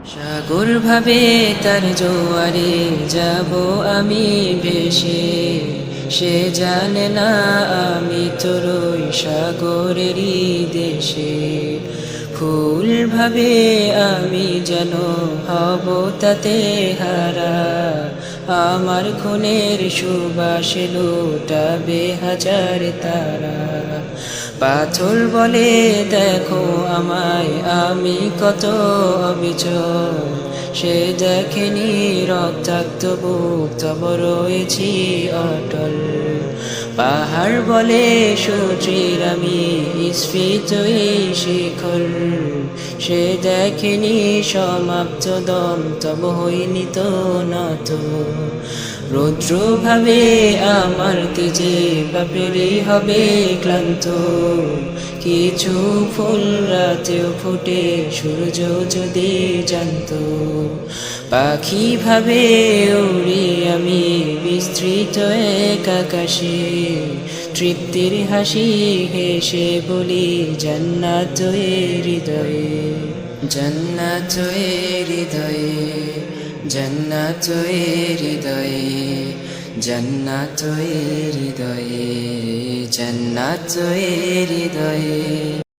সাগর ভাবে তার জোয়ারে যাব আমি ভেসে, সে জানে না আমি তোর ওই সাগরেরই দেশে। ফুল ভাবে আমি যেন হব তাতে হারা, আমার খুনের সুবাসে লুটাবে হাজার তারা। পাথর বলে দেখো আমায় আমি কত অবিচল, সে দেখেনি রক্তাক্ত বুক তব রয়েছি অটল। পাহাড় বলে সূর্যের আমি স্ফীত এই শিখর, সে দেখেনি সমাপ্ত দম তব হইনি তো নত। রৌদ্র ভাবে আমার তেজে বাপেরই হবে ক্লান্ত, কিছু ফুল রাতেও ফুটে সূর্য যদি জানত। পাখি ভাবে উড়ি আমি বিস্তৃত এক আকাশে, তৃপ্তির হাসি হেসে বলি জান্নাত এ হৃদয়ে, জান্নাত এ হৃদয়ে, জান্নাত এ হৃদয়ে, জান্নাত এ হৃদয়ে, জান্নাত এ হৃদয়ে।